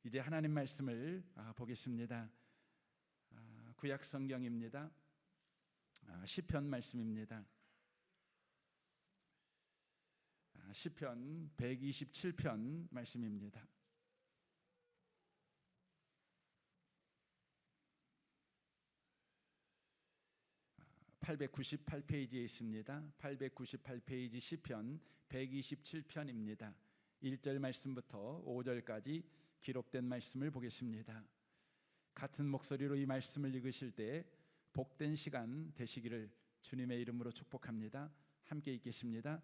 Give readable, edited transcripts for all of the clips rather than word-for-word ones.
이제 하나님 말씀을 보겠습니다. 구약 성경입니다. 시편 말씀입니다. 시편 127편 말씀입니다. 898페이지에 있습니다. 898페이지 시편 127편입니다. 1절 말씀부터 5절까지 기록된 말씀을 보겠습니다. 같은 목소리로 이 말씀을 읽으실 때 복된 시간 되시기를 주님의 이름으로 축복합니다. 함께 읽겠습니다.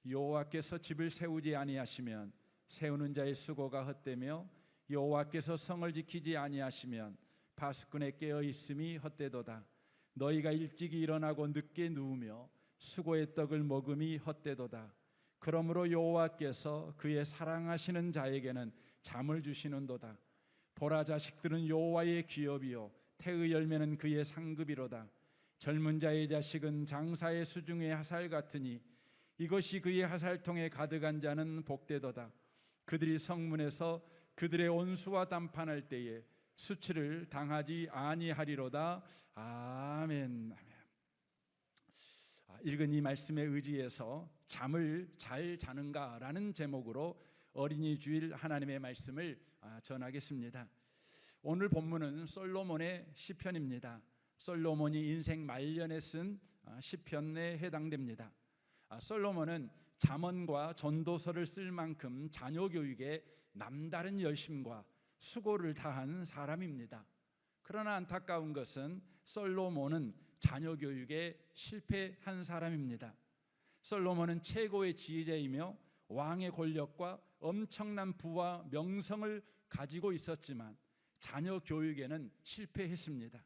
여호와께서 집을 세우지 아니하시면 세우는 자의 수고가 헛되며 여호와께서 성을 지키지 아니하시면 파수꾼의 깨어 있음이 헛되도다. 너희가 일찍이 일어나고 늦게 누우며 수고의 떡을 먹음이 헛되도다. 그러므로 여호와께서 그의 사랑하시는 자에게는 잠을 주시는도다. 보라, 자식들은 여호와의 기업이요 태의 열매는 그의 상급이로다. 젊은 자의 자식은 장사의 수중의 화살 같으니 이것이 그의 화살통에 가득한 자는 복되도다. 그들이 성문에서 그들의 온수와 담판할 때에 수치를 당하지 아니하리로다. 아멘. 읽은 이 말씀에 의지해서 잠을 잘 자는가라는 제목으로 어린이 주일 하나님의 말씀을 전하겠습니다. 오늘 본문은 솔로몬의 시편입니다. 솔로몬이 인생 말년에 쓴 시편에 해당됩니다. 솔로몬은 잠언과 전도서를 쓸 만큼 자녀 교육에 남다른 열심과 수고를 다한 사람입니다. 그러나 안타까운 것은 솔로몬은 자녀 교육에 실패한 사람입니다. 솔로몬은 최고의 지혜자이며 왕의 권력과 엄청난 부와 명성을 가지고 있었지만 자녀 교육에는 실패했습니다.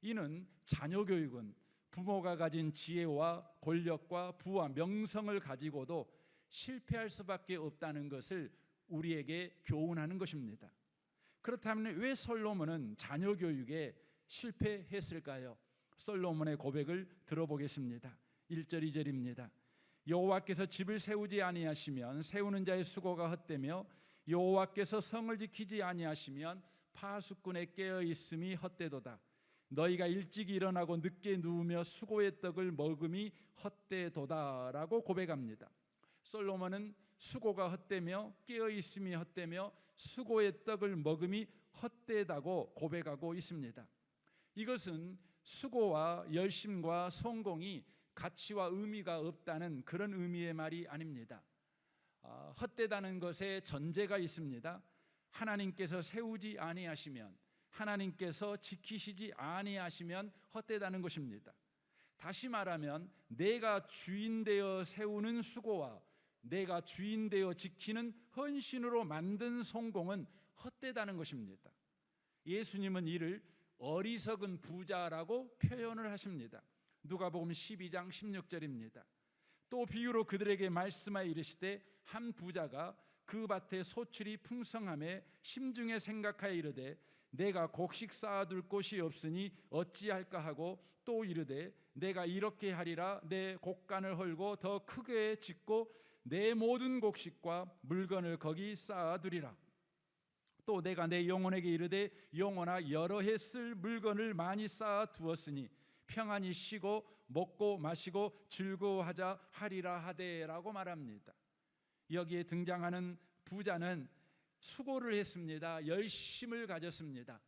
이는 자녀 교육은 부모가 가진 지혜와 권력과 부와 명성을 가지고도 실패할 수밖에 없다는 것을 우리에게 교훈하는 것입니다. 그렇다면 왜 솔로몬은 자녀 교육에 실패했을까요? 솔로몬의 고백을 들어보겠습니다. 1절 2절입니다. 여호와께서 집을 세우지 아니하시면 세우는 자의 수고가 헛되며 여호와께서 성을 지키지 아니하시면 파수꾼의 깨어 있음이 헛되도다. 너희가 일찍 일어나고 늦게 누우며 수고의 떡을 먹음이 헛되도다라고 고백합니다. 솔로몬은 수고가 헛되며 깨어 있음이 헛되며 수고의 떡을 먹음이 헛되다고 고백하고 있습니다. 이것은 수고와 열심과 성공이 가치와 의미가 없다는 그런 의미의 말이 아닙니다. 헛되다는 것에 전제가 있습니다. 하나님께서 세우지 아니하시면, 하나님께서 지키시지 아니하시면 헛되다는 것입니다. 다시 말하면 내가 주인 되어 세우는 수고와 내가 주인 되어 지키는 헌신으로 만든 성공은 헛되다는 것입니다. 예수님은 이를 어리석은 부자라고 표현을 하십니다. 누가복음 12장 16절입니다. 또 비유로 그들에게 말씀하여 이르시되 한 부자가 그 밭에 소출이 풍성함에 심중에 생각하여 이르되 내가 곡식 쌓아둘 곳이 없으니 어찌할까 하고 또 이르되 내가 이렇게 하리라. 내 곡간을 헐고 더 크게 짓고 내 모든 곡식과 물건을 거기 쌓아두리라. 또 내가 내 영혼에게 이르되 영혼아, 여러 해 쓸 물건을 많이 쌓아두었으니 평안히 쉬고 먹고 마시고 즐거워하자 하리라 하되라고 말합니다. 여기에 등장하는 부자는 수고를 했습니다. 열심을 가졌습니다.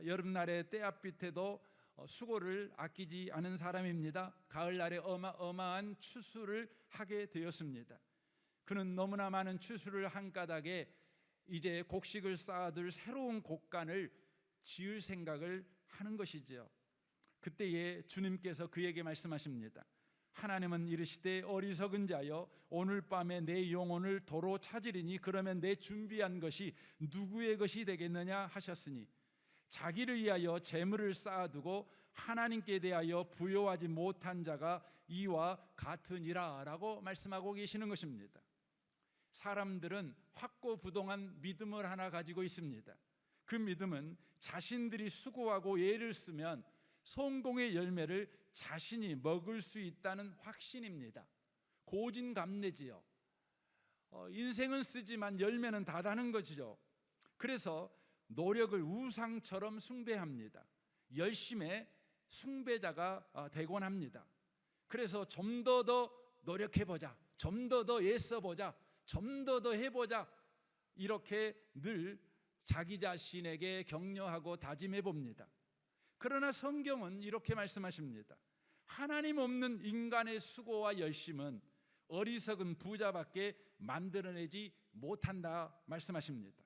여름날의 때압빛에도 수고를 아끼지 않은 사람입니다. 가을날에 어마어마한 추수를 하게 되었습니다. 그는 너무나 많은 추수를 한 까닭에 이제 곡식을 쌓아둘 새로운 곡간을 지을 생각을 하는 것이지요. 그때에 주님께서 그에게 말씀하십니다. 하나님은 이르시되 어리석은 자여, 오늘 밤에 내 영혼을 도로 찾으리니 그러면 내 준비한 것이 누구의 것이 되겠느냐 하셨으니 자기를 위하여 재물을 쌓아두고 하나님께 대하여 부여하지 못한 자가 이와 같으니라 라고 말씀하고 계시는 것입니다. 사람들은 확고부동한 믿음을 하나 가지고 있습니다. 그 믿음은 자신들이 수고하고 애를 쓰면 성공의 열매를 자신이 먹을 수 있다는 확신입니다. 고진감래지요. 인생은 쓰지만 열매는 다다는 것이죠. 그래서 노력을 우상처럼 숭배합니다. 열심의 숭배자가 되곤 합니다. 그래서 좀 더 노력해보자, 좀 더 애써보자, 좀 더 해보자, 이렇게 늘 자기 자신에게 격려하고 다짐해 봅니다. 그러나 성경은 이렇게 말씀하십니다. 하나님 없는 인간의 수고와 열심은 어리석은 부자밖에 만들어내지 못한다 말씀하십니다.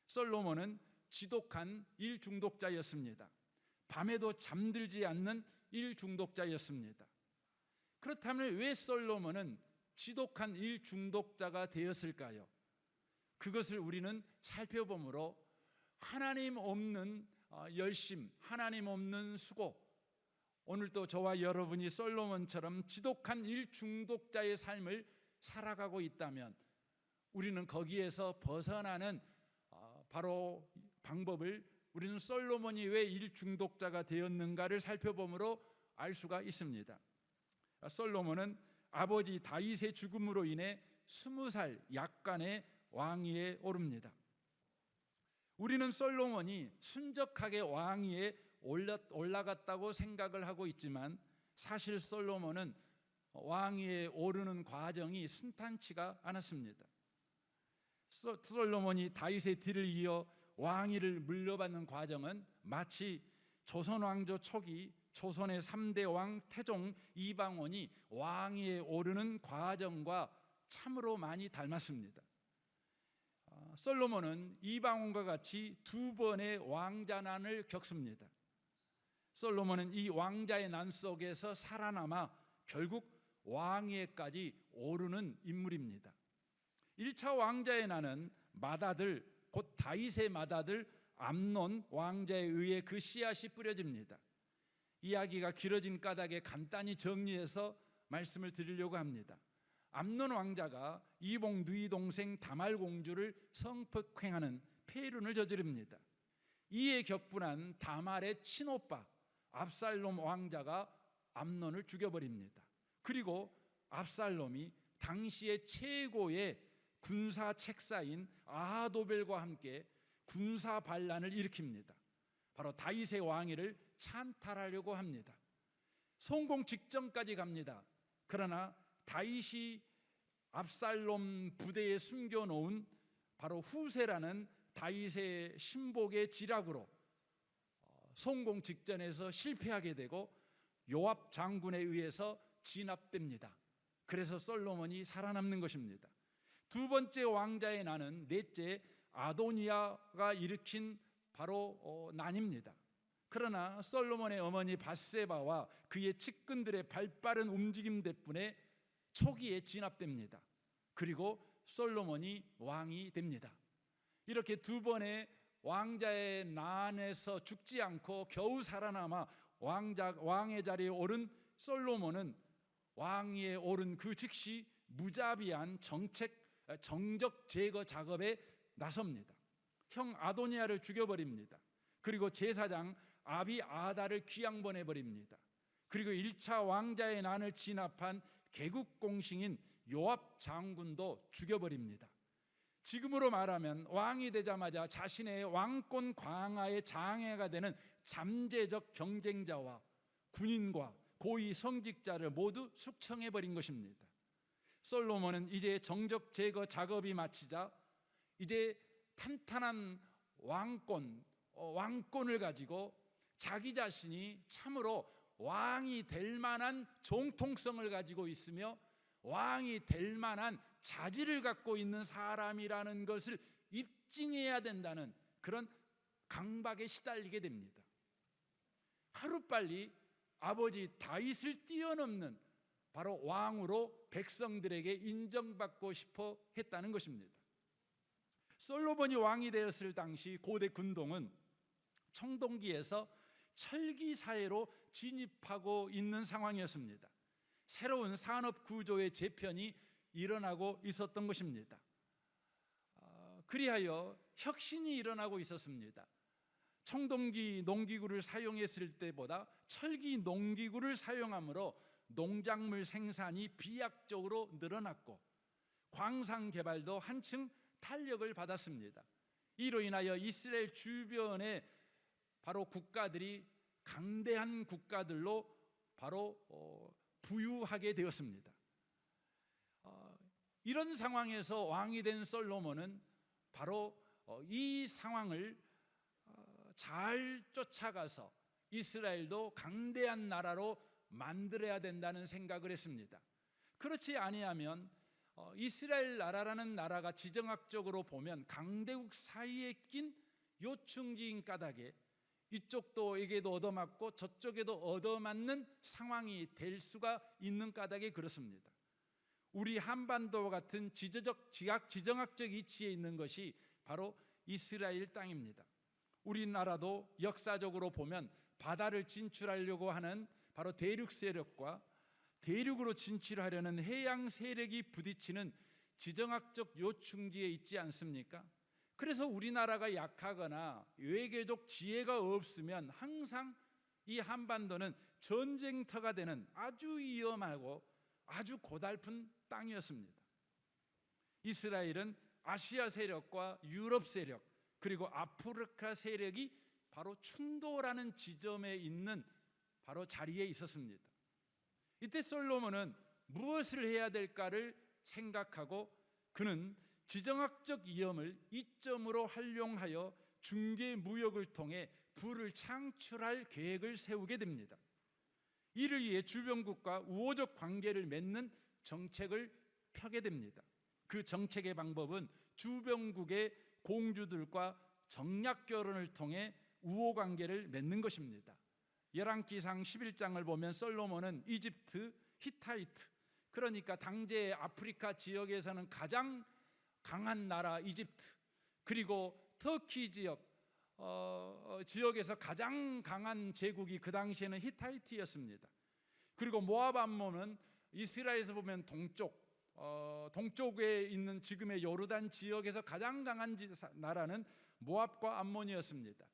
솔로몬은 지독한 일 중독자였습니다. 밤에도 잠들지 않는 일 중독자였습니다. 그렇다면 왜 솔로몬은 지독한 일 중독자가 되었을까요? 그것을 우리는 살펴보므로 하나님 없는 열심, 하나님 없는 수고, 오늘도 저와 여러분이 솔로몬처럼 지독한 일 중독자의 삶을 살아가고 있다면 우리는 거기에서 벗어나는 바로 방법을 우리는 솔로몬이 왜 일 중독자가 되었는가를 살펴보므로 알 수가 있습니다. 솔로몬은 아버지 다윗의 죽음으로 인해 20살 약간의 왕위에 오릅니다. 우리는 솔로몬이 순적하게 왕위에 올라갔다고 생각을 하고 있지만 사실 솔로몬은 왕위에 오르는 과정이 순탄치가 않았습니다. 솔로몬이 다윗의 뒤를 이어 왕위를 물려받는 과정은 마치 조선 왕조 초기 조선의 3대 왕 태종 이방원이 왕위에 오르는 과정과 참으로 많이 닮았습니다. 솔로몬은 이방원과 같이 2번의 왕자난을 겪습니다. 솔로몬은 이 왕자의 난 속에서 살아남아 결국 왕위에까지 오르는 인물입니다. 1차 왕자의 난은 맏아들, 곧 다윗의 맏아들 암논 왕자에 의해 그 씨앗이 뿌려집니다. 이야기가 길어진 까닭에 간단히 정리해서 말씀을 드리려고 합니다. 암논 왕자가 이복 누이 동생 다말 공주를 성폭행하는 폐륜을 저지릅니다. 이에 격분한 다말의 친오빠 압살롬 왕자가 암논을 죽여버립니다. 그리고 압살롬이 당시의 최고의 군사 책사인 아하도벨과 함께 군사 반란을 일으킵니다. 바로 다윗의 왕위를 찬탈하려고 합니다. 성공 직전까지 갑니다. 그러나 다윗이 압살롬 부대에 숨겨놓은 바로 후세라는 다윗의 신복의 지략으로 성공 직전에서 실패하게 되고 요압 장군에 의해서 진압됩니다. 그래서 솔로몬이 살아남는 것입니다. 2번째 왕자의 난은 넷째 아도니아가 일으킨 바로 난입니다. 그러나 솔로몬의 어머니 밧세바와 그의 측근들의 발빠른 움직임 덕분에 초기에 진압됩니다. 그리고 솔로몬이 왕이 됩니다. 이렇게 2번의 왕자의 난에서 죽지 않고 겨우 살아남아 왕의 자리에 오른 솔로몬은 왕위에 오른 그 즉시 무자비한 정적 제거 작업에 나섭니다. 형 아도니아를 죽여버립니다. 그리고 제사장 아비아다를 귀양보내버립니다. 그리고 1차 왕자의 난을 진압한 개국공신인 요압 장군도 죽여버립니다. 지금으로 말하면 왕이 되자마자 자신의 왕권 강화에 장애가 되는 잠재적 경쟁자와 군인과 고위 성직자를 모두 숙청해버린 것입니다. 솔로몬은 이제 정적 제거 작업이 마치자 이제 탄탄한 왕권을 가지고 자기 자신이 참으로 왕이 될 만한 정통성을 가지고 있으며 왕이 될 만한 자질을 갖고 있는 사람이라는 것을 입증해야 된다는 그런 강박에 시달리게 됩니다. 하루빨리 아버지 다윗을 뛰어넘는 바로 왕으로 백성들에게 인정받고 싶어 했다는 것입니다. 솔로몬이 왕이 되었을 당시 고대 군동은 청동기에서 철기 사회로 진입하고 있는 상황이었습니다. 새로운 산업 구조의 재편이 일어나고 있었던 것입니다. 그리하여 혁신이 일어나고 있었습니다. 청동기 농기구를 사용했을 때보다 철기 농기구를 사용함으로 농작물 생산이 비약적으로 늘어났고 광산 개발도 한층 탄력을 받았습니다. 이로 인하여 이스라엘 주변의 바로 국가들이 강대한 국가들로 바로 부유하게 되었습니다. 이런 상황에서 왕이 된 솔로몬은 바로 이 상황을 잘 쫓아가서 이스라엘도 강대한 나라로 만들어야 된다는 생각을 했습니다. 그렇지 아니하면 이스라엘 나라라는 나라가 지정학적으로 보면 강대국 사이에 낀 요충지인 까닭에 이쪽도 에게도 얻어맞고 저쪽에도 얻어맞는 상황이 될 수가 있는 까닭에 그렇습니다. 우리 한반도와 같은 지정학적 위치에 있는 것이 바로 이스라엘 땅입니다. 우리나라도 역사적으로 보면 바다를 진출하려고 하는 바로 대륙 세력과 대륙으로 진출하려는 해양 세력이 부딪히는 지정학적 요충지에 있지 않습니까? 그래서 우리나라가 약하거나 외교적 지혜가 없으면 항상 이 한반도는 전쟁터가 되는 아주 위험하고 아주 고달픈 땅이었습니다. 이스라엘은 아시아 세력과 유럽 세력 그리고 아프리카 세력이 바로 충돌하는 지점에 있는 바로 자리에 있었습니다. 이때 솔로몬은 무엇을 해야 될까를 생각하고 그는 지정학적 위험을 이점으로 활용하여 중개 무역을 통해 부를 창출할 계획을 세우게 됩니다. 이를 위해 주변국과 우호적 관계를 맺는 정책을 펴게 됩니다. 그 정책의 방법은 주변국의 공주들과 정략 결혼을 통해 우호 관계를 맺는 것입니다. 열왕기상 11장을 보면 솔로몬은 이집트, 히타이트, 그러니까 당시의 아프리카 지역에서는 가장 강한 나라 이집트, 그리고 터키 지역에서 가장 강한 제국이 그 당시에는 히타이트였습니다. 그리고 모압 암몬은 이스라엘에서 보면 동쪽에 있는 지금의 요르단 지역에서 가장 강한 나라는 모압과 암몬이었습니다.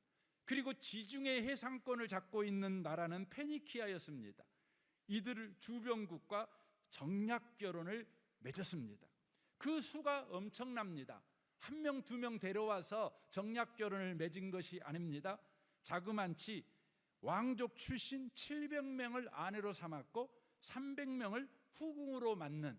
그리고 지중해 해상권을 잡고 있는 나라는 페니키아였습니다. 이들 주변국과 정략 결혼을 맺었습니다. 그 수가 엄청납니다. 한 명, 두 명 데려와서 정략 결혼을 맺은 것이 아닙니다. 자그만치 왕족 출신 700명을 아내로 삼았고 300명을 후궁으로 맞는,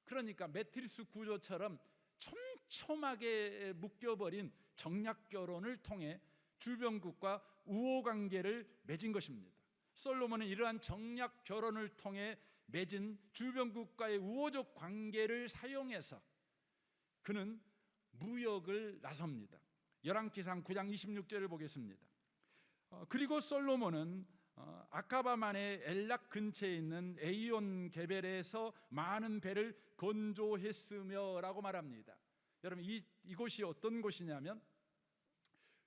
그러니까 매트리스 구조처럼 촘촘하게 묶여버린 정략 결혼을 통해 주변국과 우호 관계를 맺은 것입니다. 솔로몬은 이러한 정략 결혼을 통해 맺은 주변국과의 우호적 관계를 사용해서 그는 무역을 나섭니다. 열왕기상 9장 26절을 보겠습니다. 그리고 솔로몬은 아카바만의 엘락 근처에 있는 에이온 게벨에서 많은 배를 건조했으며 라고 말합니다. 여러분 이곳이 어떤 곳이냐면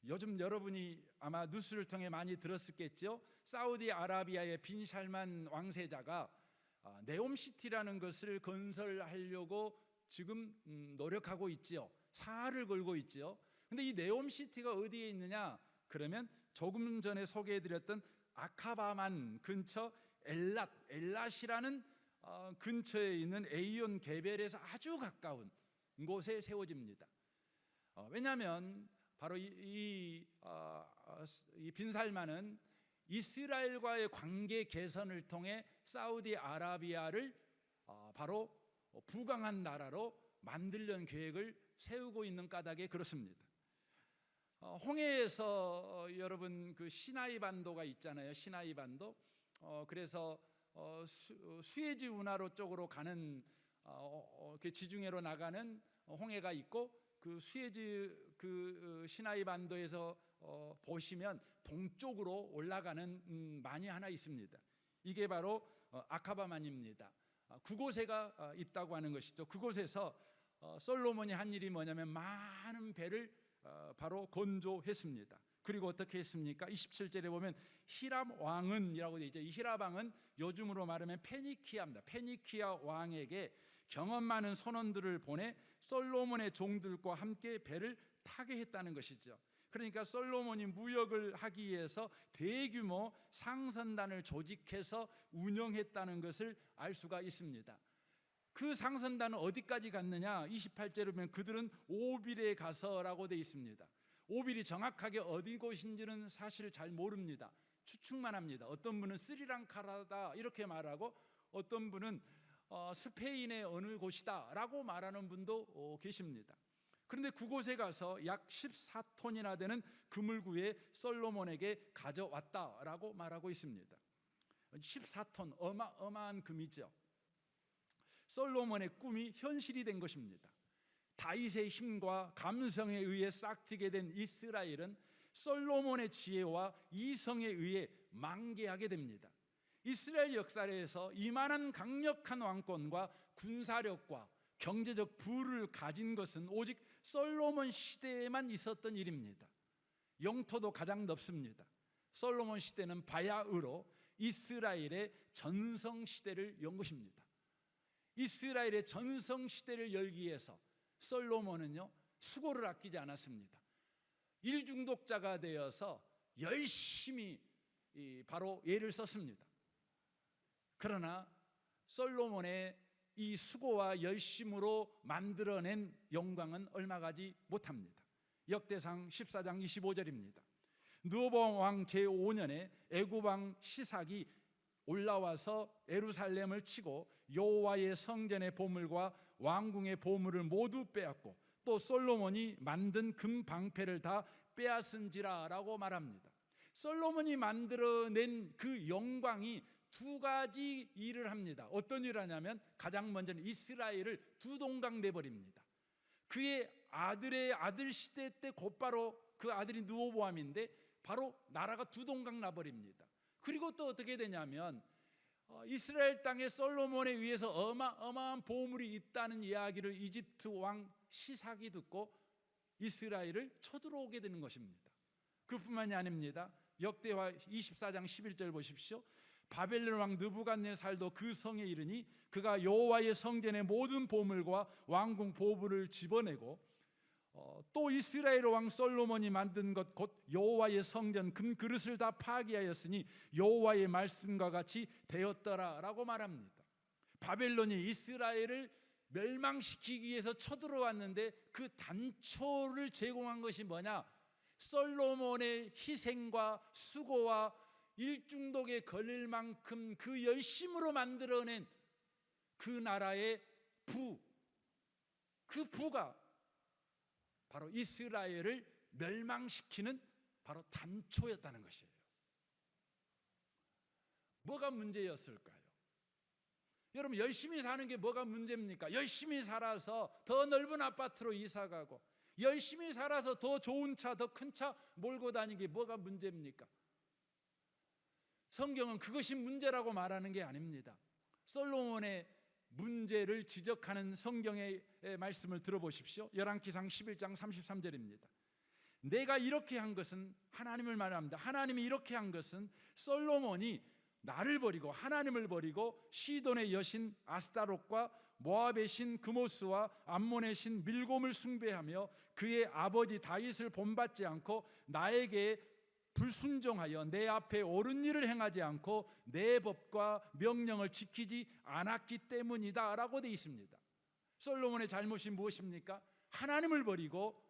요즘 여러분이 아마 뉴스를 통해 많이 들었겠죠. 사우디아라비아의 빈 살만 왕세자가 네옴시티라는 것을 건설하려고 지금 노력하고 있지요. 사활을 걸고 있지요. 근데 이 네옴시티가 어디에 있느냐? 그러면 조금 전에 소개해드렸던 아카바만 근처 엘랏이라는 근처에 있는 에이온 게벨에서 아주 가까운 곳에 세워집니다. 왜냐하면 바로 이 빈살만은 이스라엘과의 관계 개선을 통해 사우디아라비아를 바로 부강한 나라로 만들려는 계획을 세우고 있는 까닭에 그렇습니다. 홍해에서 여러분 그 시나이 반도가 있잖아요. 시나이 반도. 그래서 수에즈 운하로 쪽으로 가는 지중해로 나가는 홍해가 있고, 그 수에즈 그 시나이 반도에서 보시면 동쪽으로 올라가는 만이 하나 있습니다. 이게 바로 아카바만입니다. 그곳에가 있다고 하는 것이죠. 그곳에서 솔로몬이 한 일이 뭐냐면 많은 배를 바로 건조했습니다. 그리고 어떻게 했습니까? 27절에 보면 히람 왕은이라고 되어 있죠. 이 히람 왕은 요즘으로 말하면 페니키아입니다. 페니키아 왕에게 경험 많은 선원들을 보내 솔로몬의 종들과 함께 배를 타게 했다는 것이죠. 그러니까 솔로몬이 무역을 하기 위해서 대규모 상선단을 조직해서 운영했다는 것을 알 수가 있습니다. 그 상선단은 어디까지 갔느냐? 28절에 보면 그들은 오빌에 가서라고 되어 있습니다. 오빌이 정확하게 어디 곳인지는 사실 잘 모릅니다. 추측만 합니다. 어떤 분은 스리랑카라다 이렇게 말하고, 어떤 분은 스페인의 어느 곳이다 라고 말하는 분도 계십니다. 그런데 그곳에 가서 약 14톤이나 되는 금을 구해 솔로몬에게 가져왔다라고 말하고 있습니다. 14톤, 어마어마한 금이죠. 솔로몬의 꿈이 현실이 된 것입니다. 다윗의 힘과 감성에 의해 싹트게 된 이스라엘은 솔로몬의 지혜와 이성에 의해 망개하게 됩니다. 이스라엘 역사에서 이만한 강력한 왕권과 군사력과 경제적 부를 가진 것은 오직 솔로몬 시대에만 있었던 일입니다. 영토도 가장 넓습니다. 솔로몬 시대는 바야흐로 이스라엘의 전성시대를 연 것입니다. 이스라엘의 전성시대를 열기 위해서 솔로몬은요, 수고를 아끼지 않았습니다. 일중독자가 되어서 열심히 바로 예를 썼습니다. 그러나 솔로몬의 이 수고와 열심으로 만들어낸 영광은 얼마 가지 못합니다. 역대상 14장 25절입니다. 르호보암 왕 제5년에 애굽 왕 시삭이 올라와서 예루살렘을 치고 여호와의 성전의 보물과 왕궁의 보물을 모두 빼앗고 또 솔로몬이 만든 금 방패를 다 빼앗은지라라고 말합니다. 솔로몬이 만들어낸 그 영광이 두 가지 일을 합니다. 어떤 일을 하냐면 가장 먼저는 이스라엘을 두 동강 내버립니다. 그의 아들의 아들 시대 때 곧바로 그 아들이 르호보암인데 바로 나라가 두 동강 나버립니다. 그리고 또 어떻게 되냐면 이스라엘 땅에 솔로몬에 의해서 어마어마한 보물이 있다는 이야기를 이집트 왕 시삭이 듣고 이스라엘을 쳐들어오게 되는 것입니다. 그뿐만이 아닙니다. 역대하 24장 11절 보십시오. 바벨론 왕 느부갓네살도 그 성에 이르니 그가 여호와의 성전의 모든 보물과 왕궁 보물을 집어내고 또 이스라엘 왕 솔로몬이 만든 것 곧 여호와의 성전 금 그릇을 다 파괴하였으니 여호와의 말씀과 같이 되었더라라고 말합니다. 바벨론이 이스라엘을 멸망시키기 위해서 쳐들어왔는데 그 단초를 제공한 것이 뭐냐? 솔로몬의 희생과 수고와 일중독에 걸릴 만큼 그 열심으로 만들어낸 그 나라의 그 부가 바로 이스라엘을 멸망시키는 바로 단초였다는 것이에요. 뭐가 문제였을까요? 여러분, 열심히 사는 게 뭐가 문제입니까? 열심히 살아서 더 넓은 아파트로 이사가고 열심히 살아서 더 좋은 차, 더 큰 차 몰고 다니는 게 뭐가 문제입니까? 성경은 그것이 문제라고 말하는 게 아닙니다. 솔로몬의 문제를 지적하는 성경의 말씀을 들어보십시오. 열왕기상 11장 33절입니다. 내가 이렇게 한 것은, 하나님을 말합니다. 하나님이 이렇게 한 것은 솔로몬이 나를 버리고 하나님을 버리고 시돈의 여신 아스타롯과 모압의 신 그모스와 암몬의 신 밀곰을 숭배하며 그의 아버지 다윗을 본받지 않고 나에게 불순종하여 내 앞에 옳은 일을 행하지 않고 내 법과 명령을 지키지 않았기 때문이다 라고 되어 있습니다. 솔로몬의 잘못이 무엇입니까? 하나님을 버리고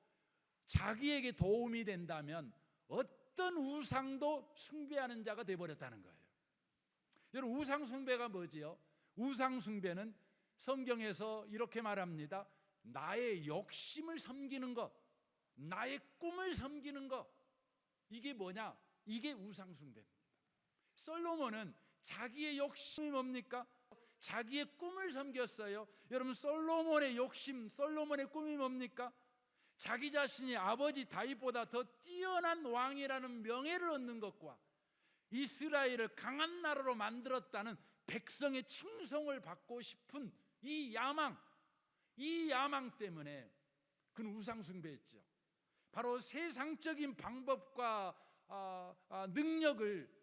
자기에게 도움이 된다면 어떤 우상도 숭배하는 자가 되어버렸다는 거예요. 여러분, 우상 숭배가 뭐지요? 우상 숭배는 성경에서 이렇게 말합니다. 나의 욕심을 섬기는 것, 나의 꿈을 섬기는 것, 이게 뭐냐? 이게 우상 숭배입니다. 솔로몬은 자기의 욕심이 뭡니까? 자기의 꿈을 섬겼어요. 여러분, 솔로몬의 욕심, 솔로몬의 꿈이 뭡니까? 자기 자신이 아버지 다윗보다 더 뛰어난 왕이라는 명예를 얻는 것과 이스라엘을 강한 나라로 만들었다는 백성의 칭송을 받고 싶은 이 야망 때문에 그는 우상 숭배했죠. 바로 세상적인 방법과 능력을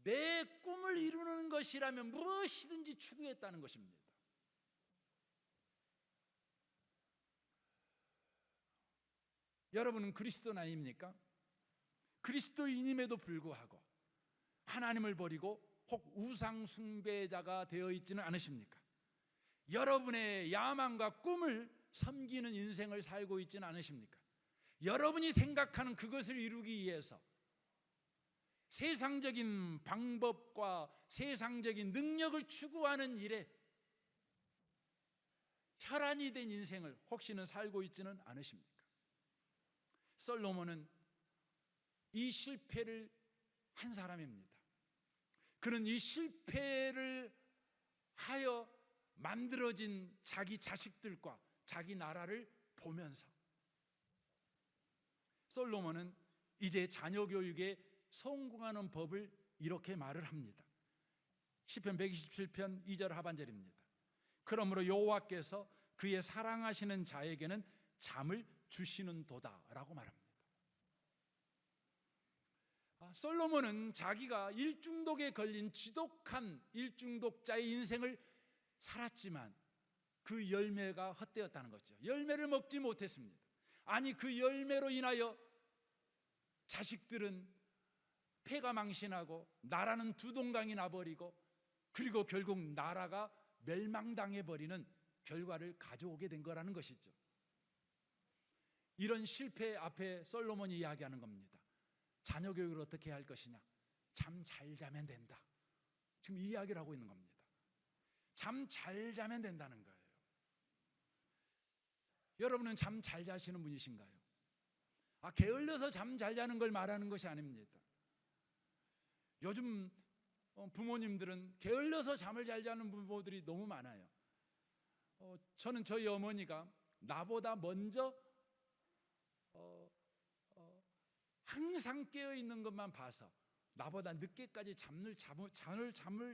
내 꿈을 이루는 것이라면 무엇이든지 추구했다는 것입니다. 여러분은 그리스도인 아닙니까? 그리스도인임에도 불구하고 하나님을 버리고 혹 우상 숭배자가 되어 있지는 않으십니까? 여러분의 야망과 꿈을 섬기는 인생을 살고 있지는 않으십니까? 여러분이 생각하는 그것을 이루기 위해서 세상적인 방법과 세상적인 능력을 추구하는 일에 혈안이 된 인생을 혹시는 살고 있지는 않으십니까? 솔로몬은 이 실패를 한 사람입니다. 그는 이 실패를 하여 만들어진 자기 자식들과 자기 나라를 보면서 솔로몬은 이제 자녀 교육에 성공하는 법을 이렇게 말을 합니다. 시편 127편 2절 하반절입니다. 그러므로 여호와께서 그의 사랑하시는 자에게는 잠을 주시는도다라고 말합니다. 솔로몬은 자기가 일중독에 걸린 지독한 일중독자의 인생을 살았지만 그 열매가 헛되었다는 거죠. 열매를 먹지 못했습니다. 아니, 그 열매로 인하여 자식들은 폐가 망신하고 나라는 두동강이 나버리고 그리고 결국 나라가 멸망당해버리는 결과를 가져오게 된 거라는 것이죠. 이런 실패 앞에 솔로몬이 이야기하는 겁니다. 자녀 교육을 어떻게 할 것이냐? 잠 잘 자면 된다. 지금 이 이야기를 하고 있는 겁니다. 잠 잘 자면 된다는 거예요. 여러분은 잠 잘 자시는 분이신가요? 게을러서 잠 잘 자는 걸 말하는 것이 아닙니다. 요즘 부모님들은 게을러서 잠을 잘 자는 부모들이 너무 많아요. 저는 저희 어머니가 나보다 먼저 항상 깨어 있는 것만 봐서 나보다 늦게까지 잠을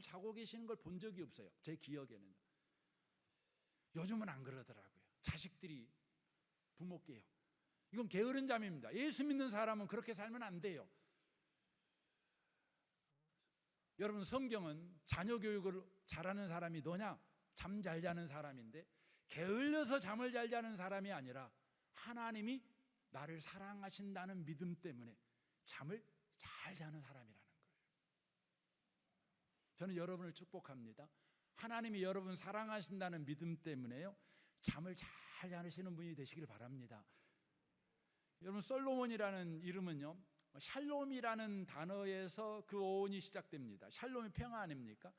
자고 계시는 걸 본 적이 없어요. 제 기억에는. 요즘은 안 그러더라고요. 자식들이 부모 깨요. 이건 게으른 잠입니다. 예수 믿는 사람은 그렇게 살면 안 돼요. 여러분, 성경은 자녀 교육을 잘하는 사람이 너냐? 잠 잘 자는 사람인데, 게을러서 잠을 잘 자는 사람이 아니라 하나님이 나를 사랑하신다는 믿음 때문에 잠을 잘 자는 사람이라는 거예요. 저는 여러분을 축복합니다. 하나님이 여러분 사랑하신다는 믿음 때문에요, 잠을 잘 자시는 분이 되시길 바랍니다. 여러분, 솔로몬이라는 이름은요, 샬롬이라는 단어에서 그 어원이 시작됩니다. 샬롬이 평화 아닙니까?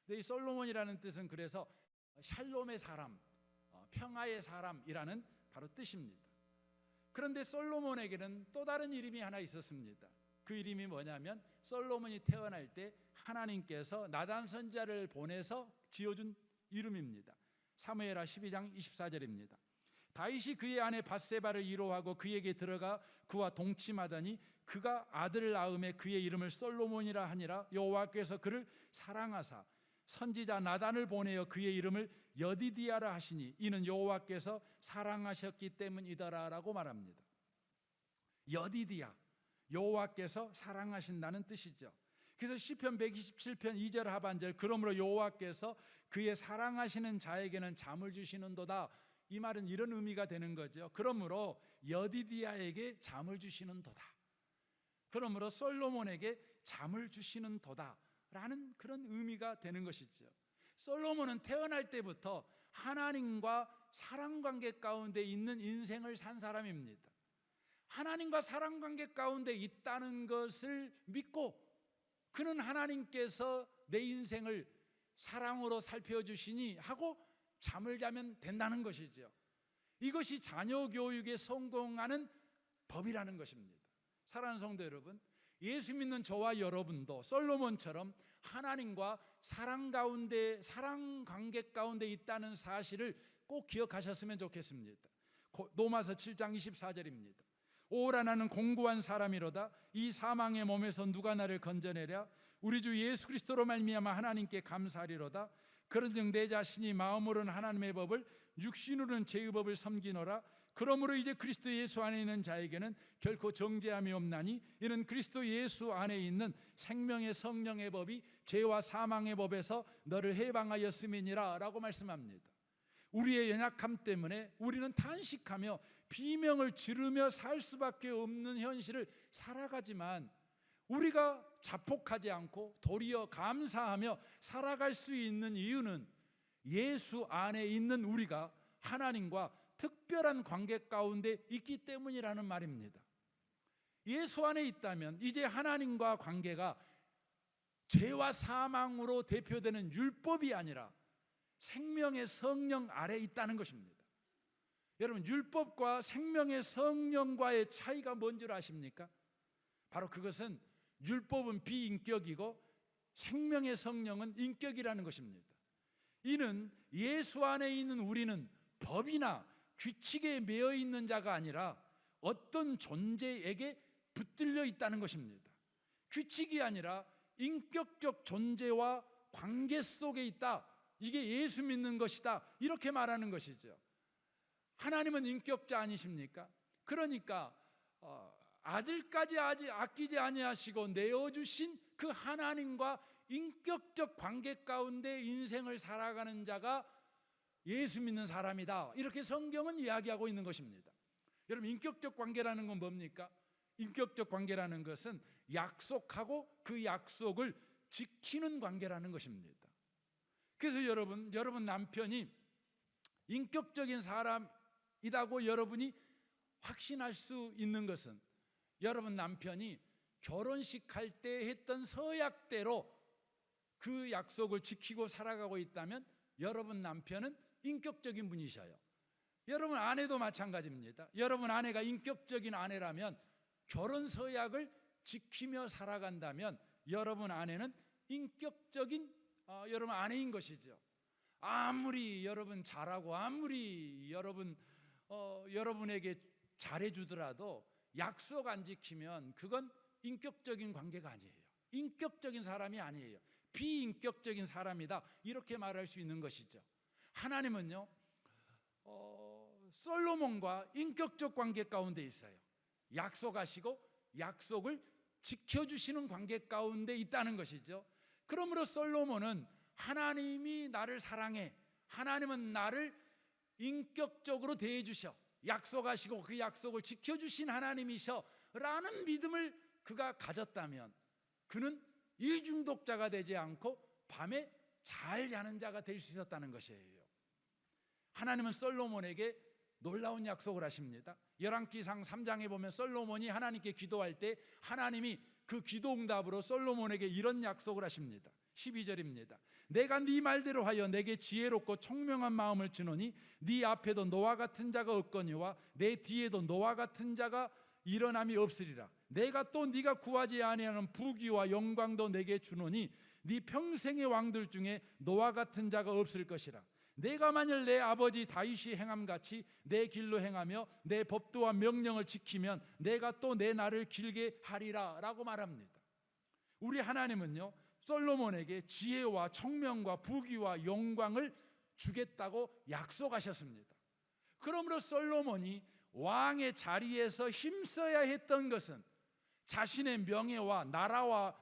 근데 이 솔로몬이라는 뜻은 그래서 샬롬의 사람, 평화의 사람이라는 바로 뜻입니다. 그런데 솔로몬에게는 또 다른 이름이 하나 있었습니다. 그 이름이 뭐냐면, 솔로몬이 태어날 때 하나님께서 나단 선지자를 보내서 지어준 이름입니다. 사무엘하 12장 24절입니다. 다윗이 그의 아내 밧세바를 위로하고 그에게 들어가 그와 동침하더니 그가 아들을 낳음에 그의 이름을 솔로몬이라 하니라. 여호와께서 그를 사랑하사 선지자 나단을 보내어 그의 이름을 여디디아라 하시니 이는 여호와께서 사랑하셨기 때문이더라라고 말합니다. 여디디아, 여호와께서 사랑하신다는 뜻이죠. 그래서 시편 127편 2절 하반절, 그러므로 여호와께서 그의 사랑하시는 자에게는 잠을 주시는도다, 이 말은 이런 의미가 되는 거죠. 그러므로 여디디아에게 잠을 주시는도다, 그러므로 솔로몬에게 잠을 주시는도다 라는 그런 의미가 되는 것이죠. 솔로몬은 태어날 때부터 하나님과 사랑관계 가운데 있는 인생을 산 사람입니다. 하나님과 사랑관계 가운데 있다는 것을 믿고 그는 하나님께서 내 인생을 사랑으로 살펴주시니 하고 잠을 자면 된다는 것이죠. 이것이 자녀 교육에 성공하는 법이라는 것입니다. 사랑하는 성도 여러분, 예수 믿는 저와 여러분도 솔로몬처럼 하나님과 사랑 관계 가운데 있다는 사실을 꼭 기억하셨으면 좋겠습니다. 로마서 7장 24절입니다. 오라 나는 공고한 사람이로다. 이 사망의 몸에서 누가 나를 건져내랴. 우리 주 예수 그리스도로 말미암아 하나님께 감사하리로다. 그런즉 내 자신이 마음으로는 하나님의 법을, 육신으로는 죄의 법을 섬기노라. 그러므로 이제 그리스도 예수 안에 있는 자에게는 결코 정죄함이 없나니 이는 그리스도 예수 안에 있는 생명의 성령의 법이 죄와 사망의 법에서 너를 해방하였음이니라 라고 말씀합니다. 우리의 연약함 때문에 우리는 탄식하며 비명을 지르며 살 수밖에 없는 현실을 살아가지만, 우리가 자폭하지 않고 도리어 감사하며 살아갈 수 있는 이유는 예수 안에 있는 우리가 하나님과 특별한 관계 가운데 있기 때문이라는 말입니다. 예수 안에 있다면 이제 하나님과 관계가 죄와 사망으로 대표되는 율법이 아니라 생명의 성령 아래 있다는 것입니다. 여러분, 율법과 생명의 성령과의 차이가 뭔 줄 아십니까? 바로 그것은 율법은 비인격이고 생명의 성령은 인격이라는 것입니다. 이는 예수 안에 있는 우리는 법이나 규칙에 매여 있는 자가 아니라 어떤 존재에게 붙들려 있다는 것입니다. 규칙이 아니라 인격적 존재와 관계 속에 있다. 이게 예수 믿는 것이다. 이렇게 말하는 것이죠. 하나님은 인격자 아니십니까? 그러니까 아들까지 아끼지 아니하시고 내어주신 그 하나님과 인격적 관계 가운데 인생을 살아가는 자가 예수 믿는 사람이다. 이렇게 성경은 이야기하고 있는 것입니다. 여러분, 인격적 관계라는 건 뭡니까? 인격적 관계라는 것은 약속하고 그 약속을 지키는 관계라는 것입니다. 그래서 여러분 남편이 인격적인 사람이라고 여러분이 확신할 수 있는 것은 여러분 남편이 결혼식 할 때 했던 서약대로 그 약속을 지키고 살아가고 있다면 여러분 남편은 인격적인 분이셔요. 여러분 아내도 마찬가지입니다. 여러분 아내가 인격적인 아내라면 결혼 서약을 지키며 살아간다면 여러분 아내는 인격적인 여러분 아내인 것이죠. 아무리 여러분 잘하고 아무리 여러분에게 잘해주더라도 약속 안 지키면 그건 인격적인 관계가 아니에요. 인격적인 사람이 아니에요. 비인격적인 사람이다. 이렇게 말할 수 있는 것이죠. 하나님은요, 솔로몬과 인격적 관계 가운데 있어요. 약속하시고 약속을 지켜주시는 관계 가운데 있다는 것이죠. 그러므로 솔로몬은 하나님이 나를 사랑해, 하나님은 나를 인격적으로 대해 주셔, 약속하시고 그 약속을 지켜주신 하나님이셔 라는 믿음을 그가 가졌다면 그는 일중독자가 되지 않고 밤에 잘 자는 자가 될 수 있었다는 것이에요. 하나님은 솔로몬에게 놀라운 약속을 하십니다. 열왕기상 3장에 보면 솔로몬이 하나님께 기도할 때 하나님이 그 기도 응답으로 솔로몬에게 이런 약속을 하십니다. 12절입니다. 내가 네 말대로 하여 내게 지혜롭고 총명한 마음을 주노니 네 앞에도 너와 같은 자가 없거니와 내 뒤에도 너와 같은 자가 일어남이 없으리라. 내가 또 네가 구하지 아니하는 부귀와 영광도 내게 주노니 네 평생의 왕들 중에 너와 같은 자가 없을 것이라. 내가 만일 내 아버지 다윗이 행함같이 내 길로 행하며 내 법도와 명령을 지키면 내가 또 내 날을 길게 하리라 라고 말합니다. 우리 하나님은요, 솔로몬에게 지혜와 총명과 부귀와 영광을 주겠다고 약속하셨습니다. 그러므로 솔로몬이 왕의 자리에서 힘써야 했던 것은 자신의 명예와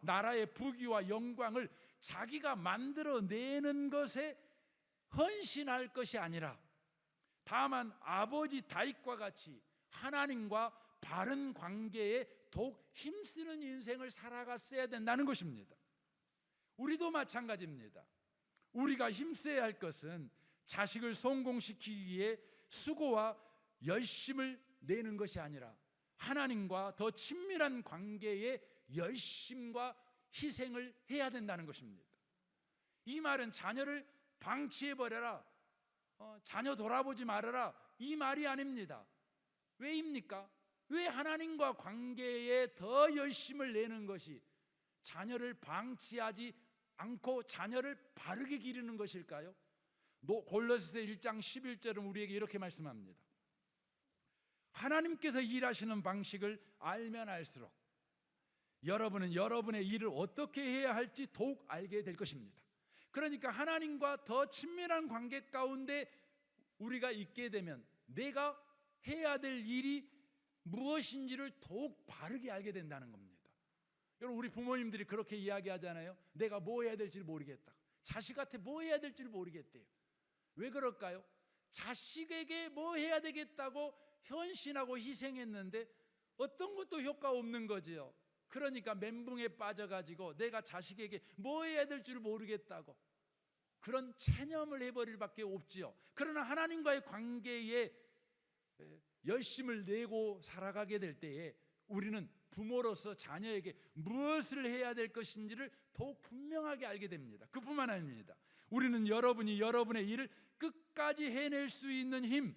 나라의 부귀와 영광을 자기가 만들어내는 것에 헌신할 것이 아니라 다만 아버지 다윗과 같이 하나님과 바른 관계에 더욱 힘쓰는 인생을 살아갔어야 된다는 것입니다. 우리도 마찬가지입니다. 우리가 힘써야 할 것은 자식을 성공시키기 위해 수고와 열심을 내는 것이 아니라 하나님과 더 친밀한 관계에 열심과 희생을 해야 된다는 것입니다. 이 말은 자녀를 방치해버려라, 자녀 돌아보지 말아라, 이 말이 아닙니다. 왜입니까? 왜 하나님과 관계에 더 열심을 내는 것이 자녀를 방치하지 않고 자녀를 바르게 기르는 것일까요? 골로새서 1장 11절은 우리에게 이렇게 말씀합니다. 하나님께서 일하시는 방식을 알면 알수록 여러분은 여러분의 일을 어떻게 해야 할지 더욱 알게 될 것입니다. 그러니까 하나님과 더 친밀한 관계 가운데 우리가 있게 되면 내가 해야 될 일이 무엇인지를 더욱 바르게 알게 된다는 겁니다. 여러분, 우리 부모님들이 그렇게 이야기하잖아요. 내가 뭐 해야 될지 모르겠다. 자식한테 뭐 해야 될지 모르겠대요. 왜 그럴까요? 자식에게 뭐 해야 되겠다고 헌신하고 희생했는데 어떤 것도 효과 없는 거지요. 그러니까 멘붕에 빠져가지고 내가 자식에게 뭐 해야 될 줄 모르겠다고 그런 체념을 해버릴 밖에 없지요. 그러나 하나님과의 관계에 열심을 내고 살아가게 될 때에 우리는 부모로서 자녀에게 무엇을 해야 될 것인지를 더욱 분명하게 알게 됩니다. 그뿐만 아닙니다. 우리는 여러분이 여러분의 일을 끝까지 해낼 수 있는 힘,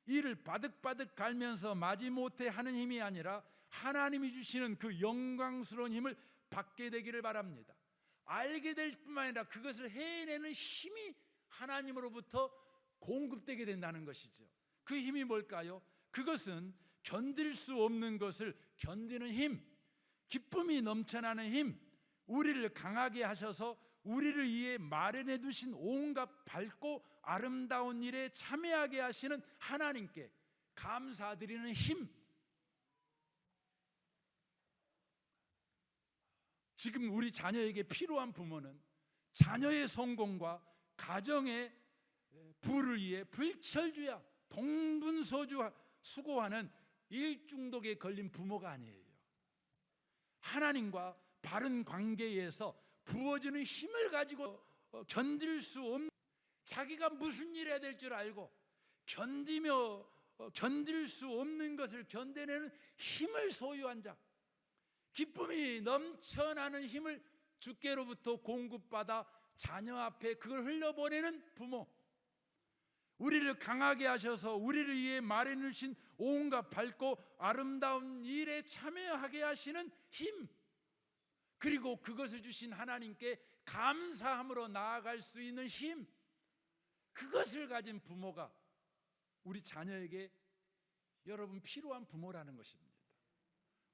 일을 바득바득 갈면서 마지못해 하는 힘이 아니라 하나님이 주시는 그 영광스러운 힘을 받게 되기를 바랍니다. 알게 될 뿐만 아니라 그것을 해내는 힘이 하나님으로부터 공급되게 된다는 것이죠. 그 힘이 뭘까요? 그것은 견딜 수 없는 것을 견디는 힘, 기쁨이 넘쳐나는 힘, 우리를 강하게 하셔서 우리를 위해 마련해 두신 온갖 밝고 아름다운 일에 참여하게 하시는 하나님께 감사드리는 힘. 지금 우리 자녀에게 필요한 부모는 자녀의 성공과 가정의 부를 위해 불철주야 동분서주 수고하는 일중독에 걸린 부모가 아니에요. 하나님과 바른 관계에서 부어지는 힘을 가지고 견딜 수 없는, 자기가 무슨 일 해야 될 줄 알고 견디며 견딜 수 없는 것을 견뎌내는 힘을 소유한 자, 기쁨이 넘쳐나는 힘을 주께로부터 공급받아 자녀 앞에 그걸 흘려보내는 부모, 우리를 강하게 하셔서 우리를 위해 마련해 주신 온갖 밝고 아름다운 일에 참여하게 하시는 힘, 그리고 그것을 주신 하나님께 감사함으로 나아갈 수 있는 힘, 그것을 가진 부모가 우리 자녀에게 여러분 필요한 부모라는 것입니다.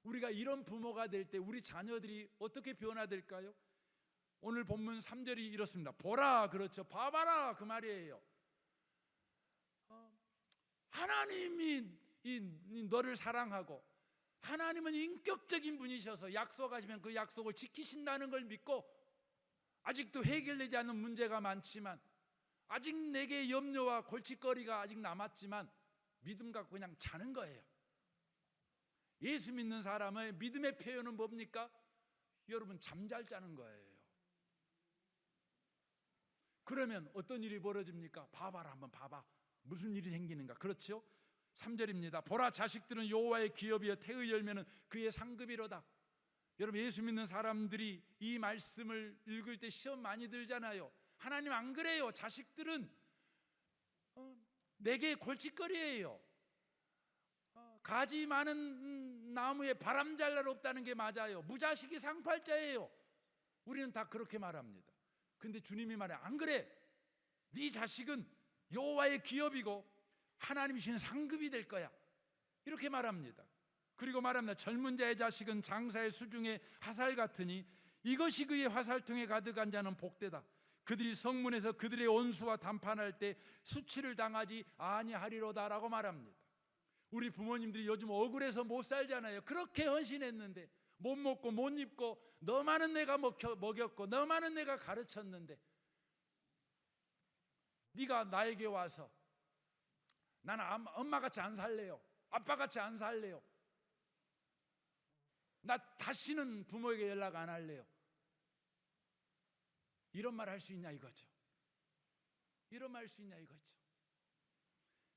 우리가 이런 부모가 될 때 우리 자녀들이 어떻게 변화될까요? 오늘 본문 3절이 이렇습니다. 보라, 그렇죠, 봐봐라, 그 말이에요. 하나님이 너를 사랑하고 하나님은 인격적인 분이셔서 약속하시면 그 약속을 지키신다는 걸 믿고, 아직도 해결되지 않는 문제가 많지만, 아직 내게 염려와 골칫거리가 아직 남았지만 믿음 갖고 그냥 자는 거예요. 예수 믿는 사람의 믿음의 표현은 뭡니까? 여러분, 잠잘 자는 거예요. 그러면 어떤 일이 벌어집니까? 봐봐라, 한번 봐봐. 무슨 일이 생기는가? 그렇죠? 3절입니다. 보라, 자식들은 여호와의 기업이여 태의 열매는 그의 상급이로다. 여러분, 예수 믿는 사람들이 이 말씀을 읽을 때 시험 많이 들잖아요. 하나님 안 그래요. 자식들은 내게 골칫거리예요. 가지 많은 나무에 바람 잘 날 없다는 게 맞아요. 무자식이 상팔자예요. 우리는 다 그렇게 말합니다. 근데 주님이 말해, 안 그래. 네 자식은 여호와의 기업이고 하나님이 주신 상급이 될 거야, 이렇게 말합니다. 그리고 말합니다. 젊은 자의 자식은 장사의 수중에 화살 같으니 이것이 그의 화살통에 가득한 자는 복되다. 그들이 성문에서 그들의 원수와 담판할 때 수치를 당하지 아니하리로다라고 말합니다. 우리 부모님들이 요즘 억울해서 못 살잖아요. 그렇게 헌신했는데, 못 먹고 못 입고, 너만은 내가 먹였고 너만은 내가 가르쳤는데, 네가 나에게 와서 나는 엄마같이 안 살래요, 아빠같이 안 살래요, 나 다시는 부모에게 연락 안 할래요, 이런 말 할 수 있냐 이거죠. 이런 말 할 수 있냐 이거죠.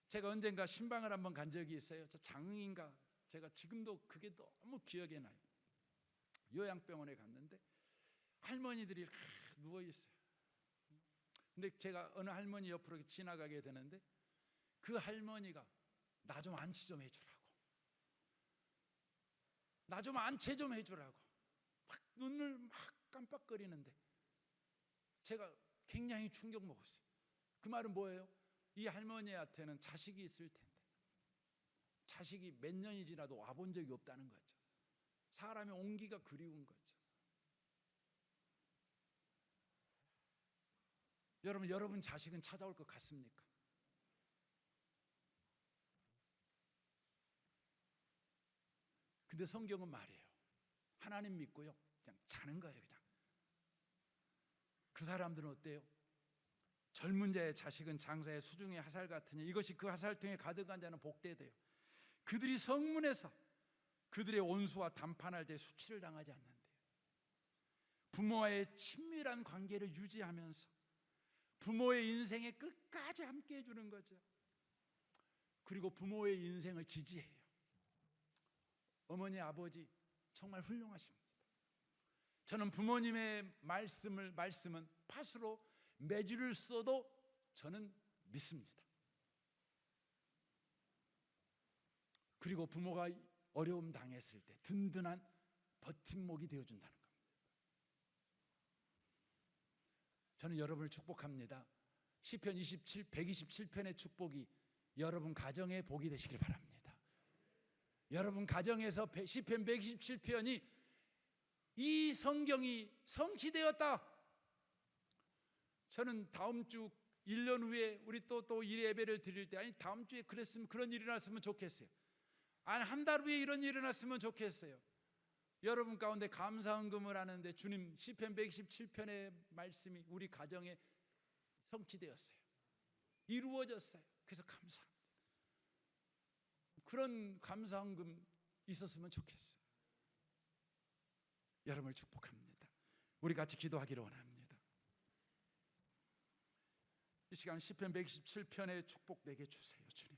제가 언젠가 신방을 한번 간 적이 있어요. 저 장흥인가, 제가 지금도 그게 너무 기억에 나요. 요양병원에 갔는데 할머니들이 누워 있어요. 근데 제가 어느 할머니 옆으로 지나가게 되는데 그 할머니가 나 좀 안치 좀 해주라고, 나 좀 안채 좀 해주라고 막 눈을 막 깜빡거리는데 제가 굉장히 충격 먹었어요. 그 말은 뭐예요? 이 할머니한테는 자식이 있을 텐데 자식이 몇 년이 지나도 와본 적이 없다는 거죠. 사람의 온기가 그리운 거죠. 여러분 자식은 찾아올 것 같습니까? 근데 성경은 말이에요, 하나님 믿고요 그냥 자는 거예요. 그냥. 그 사람들은 어때요? 젊은 자의 자식은 장사의 수중의 화살 같으니 이것이 그 화살통에 가득한 자는 복되대요. 그들이 성문에서 그들의 원수와 담판할 때 수치를 당하지 않는데요. 부모와의 친밀한 관계를 유지하면서 부모의 인생에 끝까지 함께 해주는 거죠. 그리고 부모의 인생을 지지해요. 어머니, 아버지 정말 훌륭하십니다. 저는 부모님의 말씀은 팥으로 매주를 써도 저는 믿습니다. 그리고 부모가 어려움 당했을 때 든든한 버팀목이 되어준다는 겁니다. 저는 여러분을 축복합니다. 시편 127편의 축복이 여러분 가정의 복이 되시길 바랍니다. 여러분 가정에서 시편 127편이 이 성경이 성취되었다. 저는 다음 주 1년 후에 우리 또 예배를 드릴 때, 아니 다음 주에 그랬으면, 그런 일이 일어났으면 좋겠어요. 아니 한 달 후에 이런 일이 일어났으면 좋겠어요. 여러분 가운데 감사헌금을 하는데 주님 시편 127편의 말씀이 우리 가정에 성취되었어요. 이루어졌어요. 그래서 감사합니다. 그런 감사헌금 있었으면 좋겠어요. 여러분을 축복합니다. 우리 같이 기도하기를 원합니다. 이 시간 시편 127편의 축복 내게 주세요. 주님,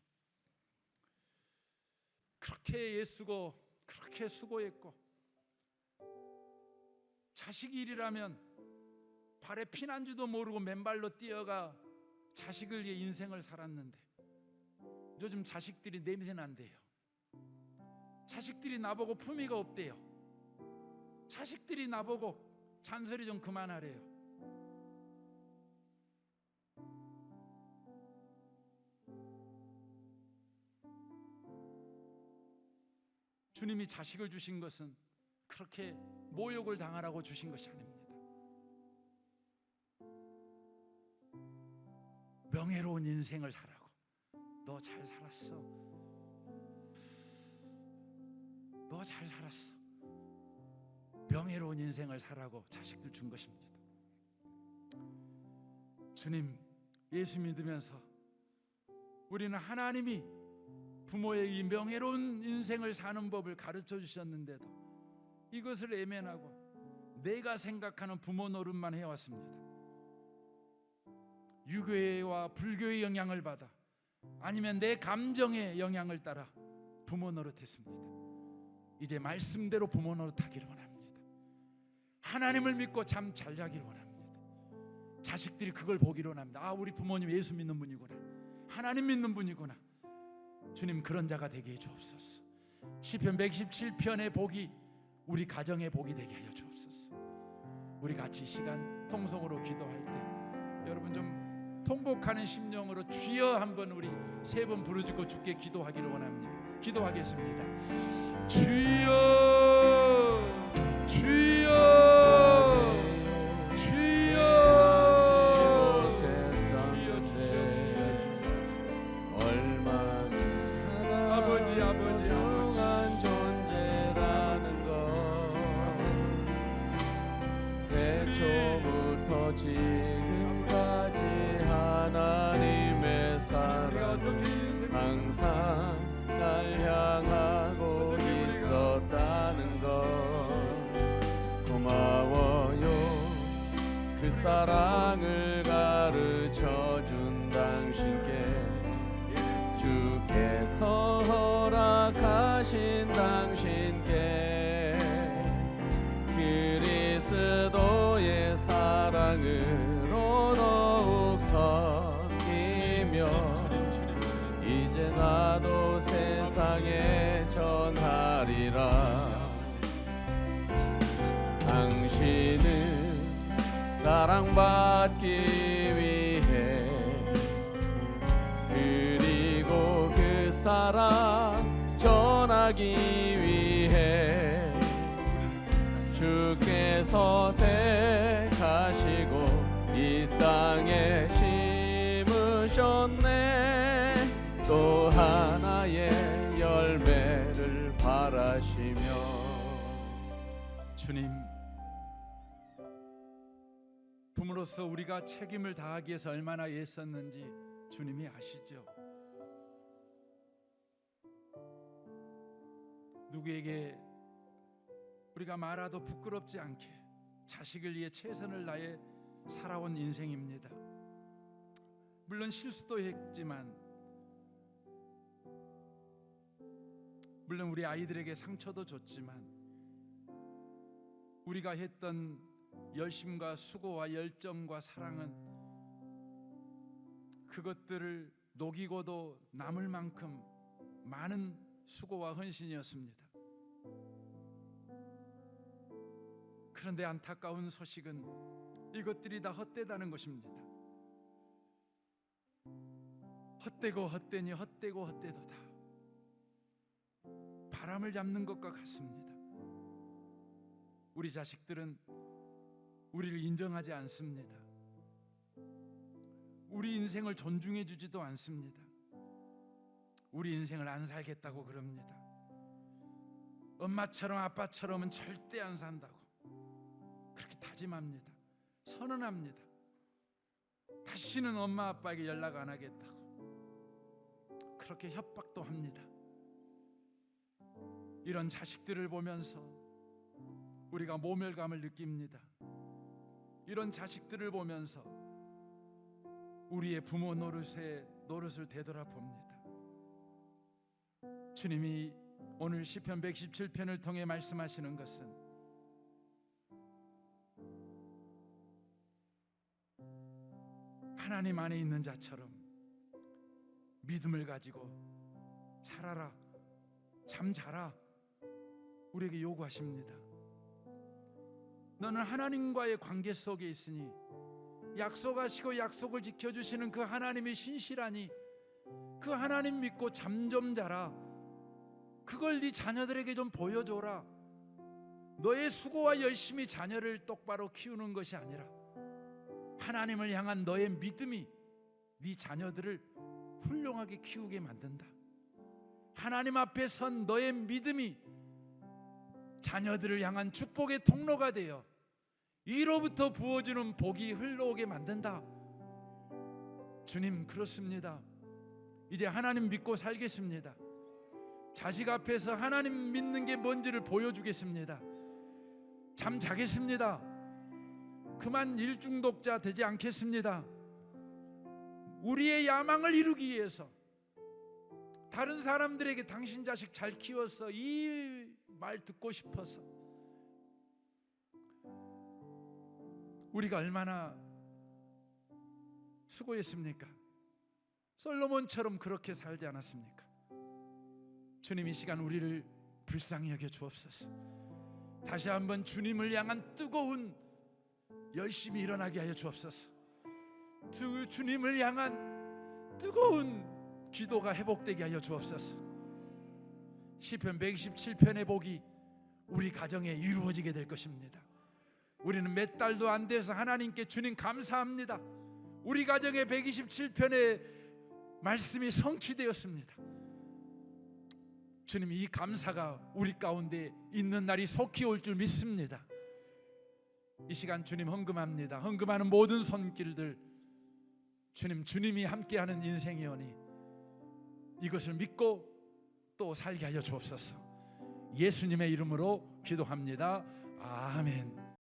그렇게 애쓰고 그렇게 수고했고 자식 일이라면 발에 피난주도 모르고 맨발로 뛰어가 자식을 위해 인생을 살았는데 요즘 자식들이 냄새 난대요. 자식들이 나보고 품위가 없대요. 자식들이 나보고 잔소리 좀 그만하래요. 주님이 자식을 주신 것은 그렇게 모욕을 당하라고 주신 것이 아닙니다. 명예로운 인생을 살라고. 너 잘 살았어. 너 잘 살았어. 명예로운 인생을 살라고 자식들 준 것입니다. 주님, 예수 믿으면서 우리는 하나님이 부모의 이 명예로운 인생을 사는 법을 가르쳐 주셨는데도 이것을 외면하고 내가 생각하는 부모 노릇만 해왔습니다. 유교와 불교의 영향을 받아 아니면 내 감정의 영향을 따라 부모 노릇했습니다. 이제 말씀대로 부모 노릇하기를 원합니다. 하나님을 믿고 잠 잘 자기를 원합니다. 자식들이 그걸 보기를 원합니다. 아, 우리 부모님 예수 믿는 분이구나, 하나님 믿는 분이구나. 주님, 그런 자가 되게 해 주옵소서. 시편 117편의 복이 우리 가정의 복이 되게 하여 주옵소서. 우리 같이 이 시간 통성으로 기도할 때 여러분 좀 통곡하는 심령으로 주여 한번 우리 세 번 부르짖고 주께 기도하기를 원합니다. 기도하겠습니다. 주여, 주여, 지금까지 하나님의 사랑 항상 날 향하고 있었다는 것 고마워요. 그 사랑을 가르쳐준 당신께, 주께서 허락하신 당신께 그리스도의 사랑으로 더욱 섬기며 이제 나도 세상에 전하리라. 당신은 사랑받기 위해 그리고 그 사랑 전하기 위해 주께서 택하시고 이 땅에 심으셨네. 또 하나의 열매를 바라시며. 주님, 부모로서 우리가 책임을 다하기 위해서 얼마나 애썼는지 주님이 아시죠. 누구에게 우리가 말아도 부끄럽지 않게 자식을 위해 최선을 다해 살아온 인생입니다. 물론 실수도 했지만, 물론 우리 아이들에게 상처도 줬지만, 우리가 했던 열심과 수고와 열정과 사랑은 그것들을 녹이고도 남을 만큼 많은 수고와 헌신이었습니다. 그런데 안타까운 소식은 이것들이 다 헛되다는 것입니다. 헛되고 헛되니 헛되고 헛되도다. 바람을 잡는 것과 같습니다. 우리 자식들은 우리를 인정하지 않습니다. 우리 인생을 존중해 주지도 않습니다. 우리 인생을 안 살겠다고 그럽니다. 엄마처럼 아빠처럼은 절대 안 산다고 그렇게 다짐합니다. 선언합니다. 다시는 엄마 아빠에게 연락 안 하겠다고 그렇게 협박도 합니다. 이런 자식들을 보면서 우리가 모멸감을 느낍니다. 이런 자식들을 보면서 우리의 부모 노릇을 되돌아봅니다. 주님이 오늘 시편 117편을 통해 말씀하시는 것은 하나님 안에 있는 자처럼 믿음을 가지고 살아라, 잠 자라 우리에게 요구하십니다. 너는 하나님과의 관계 속에 있으니 약속하시고 약속을 지켜주시는 그 하나님이 신실하니 그 하나님 믿고 잠 좀 자라. 그걸 네 자녀들에게 좀 보여줘라. 너의 수고와 열심히 자녀를 똑바로 키우는 것이 아니라 하나님을 향한 너의 믿음이 네 자녀들을 훌륭하게 키우게 만든다. 하나님 앞에 선 너의 믿음이 자녀들을 향한 축복의 통로가 되어 이로부터 부어주는 복이 흘러오게 만든다. 주님, 그렇습니다. 이제 하나님 믿고 살겠습니다. 자식 앞에서 하나님 믿는 게 뭔지를 보여주겠습니다. 잠 자겠습니다. 그만 일 중독자 되지 않겠습니다. 우리의 야망을 이루기 위해서 다른 사람들에게 당신 자식 잘 키웠어 이 말 듣고 싶어서 우리가 얼마나 수고했습니까? 솔로몬처럼 그렇게 살지 않았습니까? 주님, 이 시간 우리를 불쌍히 여겨 주옵소서. 다시 한번 주님을 향한 뜨거운 열심히 일어나게 하여 주옵소서. 주님을 향한 뜨거운 기도가 회복되게 하여 주옵소서. 시편 127편의 복이 우리 가정에 이루어지게 될 것입니다. 우리는 몇 달도 안 돼서 하나님께 주님 감사합니다. 우리 가정에 127편의 말씀이 성취되었습니다. 주님, 이 감사가 우리 가운데 있는 날이 속히 올 줄 믿습니다. 이 시간 주님 헌금합니다. 헌금하는 모든 손길들 주님, 주님이 함께하는 인생이오니 이것을 믿고 또 살게 하여 주옵소서. 예수님의 이름으로 기도합니다. 아멘.